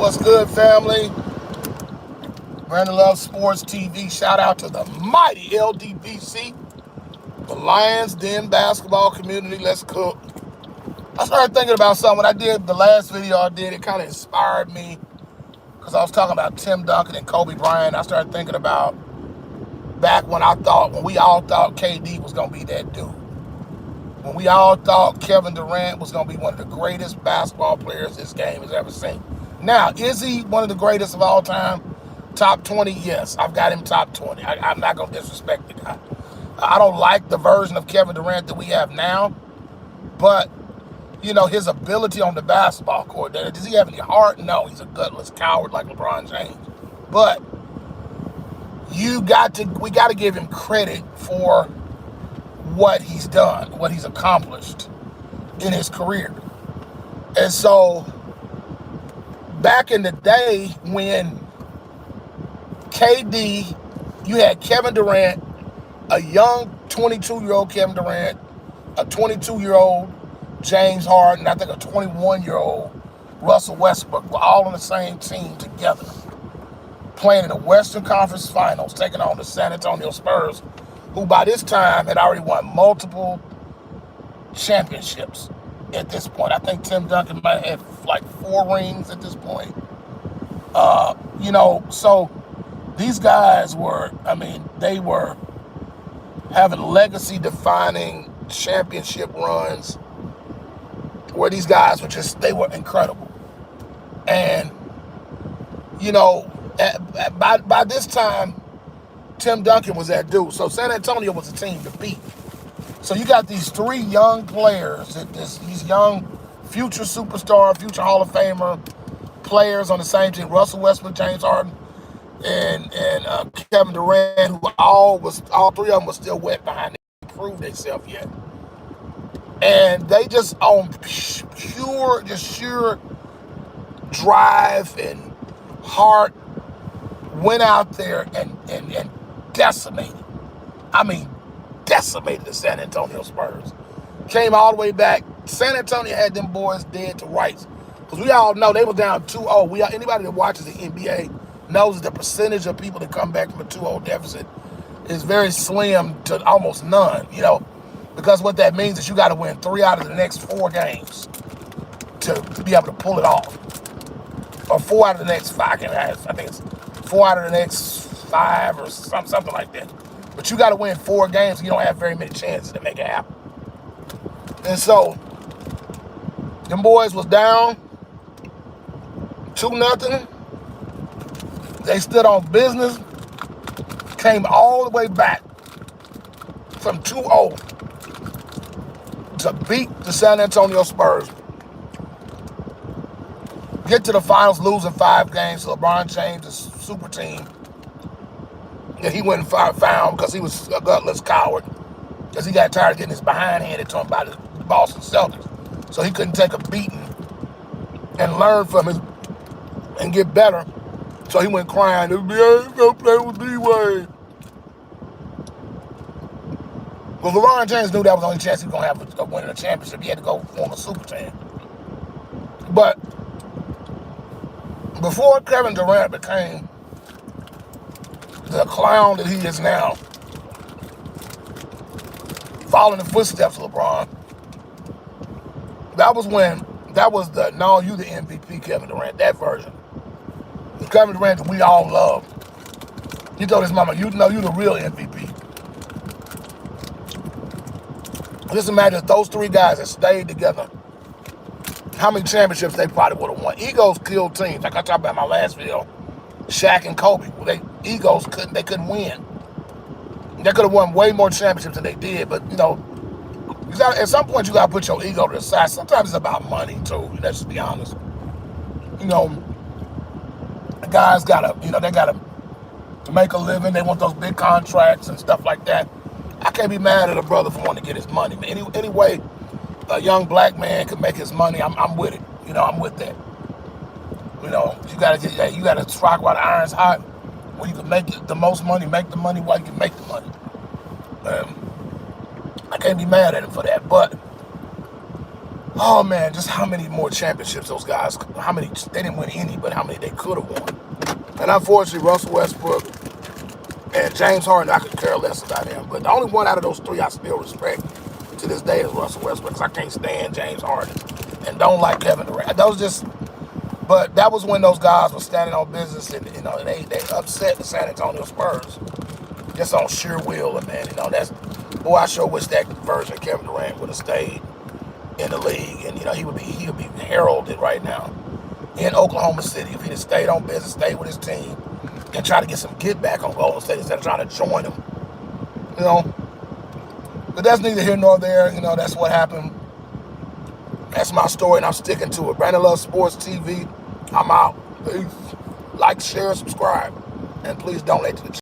What's good, family? Brandon Love Sports TV. Shout out to the mighty LDBC, the Lions Den basketball community. Let's cook. I started thinking about something. When I did the last video I did, it kind of inspired me because I was talking about Tim Duncan and Kobe Bryant. I started thinking about back when we all thought KD was going to be that dude. When we all thought Kevin Durant was going to be one of the greatest basketball players this game has ever seen. Now, is he one of the greatest of all time? Top 20? Yes, I've got him top 20. I'm not going to disrespect the guy. I don't like the version of Kevin Durant that we have now, but, you know, his ability on the basketball court, does he have any heart? No, he's a gutless coward like LeBron James. But we got to give him credit for what he's done, what he's accomplished in his career. And so back in the day when KD, you had Kevin Durant, a young 22-year-old Kevin Durant, a 22-year-old James Harden, I think a 21-year-old Russell Westbrook, were all on the same team together, playing in the Western Conference Finals, taking on the San Antonio Spurs, who by this time had already won multiple championships at this point. I think Tim Duncan might have like 4 rings at this point. So these guys were, they were having legacy-defining championship runs where these guys they were incredible. And, by this time, Tim Duncan was that dude. So San Antonio was a team to beat. So you got these 3 young players, these young future superstar, future Hall of Famer players on the same team, Russell Westbrook, James Harden, and Kevin Durant, who all 3 of them were still wet behind. They didn't prove themselves yet. And they just on sheer drive and heart went out there and decimated the San Antonio Spurs. Came all the way back. San Antonio had them boys dead to rights. Because we all know they were down 2-0. Anybody that watches the NBA knows that the percentage of people that come back from a 2-0 deficit is very slim to almost none, because what that means is you got to win 3 out of the next 4 games to be able to pull it off. Or 4 out of the next 5. I think it's 4 out of the next 5 or something like that. But you got to win 4 games, and you don't have very many chances to make it happen. And so, them boys was down 2-0. They stood on business, came all the way back from 2-0 to beat the San Antonio Spurs. Get to the finals, losing 5 games to LeBron James' super team that he went and found because he was a gutless coward, because he got tired of getting his behind handed to him by the Boston Celtics. So he couldn't take a beating and learn from it and get better. So he went crying, "NBA ain't gonna play with D-Wade." Well, LeBron James knew that was the only chance he was going to have of winning a championship. He had to go form a super team. But before Kevin Durant became the clown that he is now, following the footsteps of LeBron, that was the "no, you the MVP" Kevin Durant, that version. The Kevin Durant that we all love. He told his mama, "You know you the real MVP." Just imagine if those 3 guys that stayed together, how many championships they probably would have won. Egos killed teams. Like I talked about in my last video, Shaq and Kobe. Egos couldn't win. They could have won way more championships than they did, but at some point you gotta put your ego to the side. Sometimes it's about money too. Let's just be honest. The guys gotta make a living. They want those big contracts and stuff like that. I can't be mad at a brother for wanting to get his money. Anyway, a young black man can make his money, I'm with it. I'm with that. You gotta strike while the iron's hot, where you can make the most money, make the money while you can make the money. I can't be mad at him for that. But Oh man, just how many more championships those guys, how many, they didn't win any, but how many they could have won. And unfortunately, Russell Westbrook and James Harden, I could care less about him. But the only one out of those three I still respect to this day is Russell Westbrook, because I can't stand James Harden and don't like Kevin Durant. Those just, but that was when those guys were standing on business, and they upset the San Antonio Spurs just on sheer will. And man, that's, boy, I sure wish that version of Kevin Durant would have stayed in the league, and he would be heralded right now in Oklahoma City if he'd have stayed on business, stayed with his team, and try to get some get back on Golden State instead of trying to join them. But that's neither here nor there. That's what happened. That's my story, and I'm sticking to it. Brandon Love Sports TV. I'm out. Peace. Like, share, subscribe, and please donate to the channel.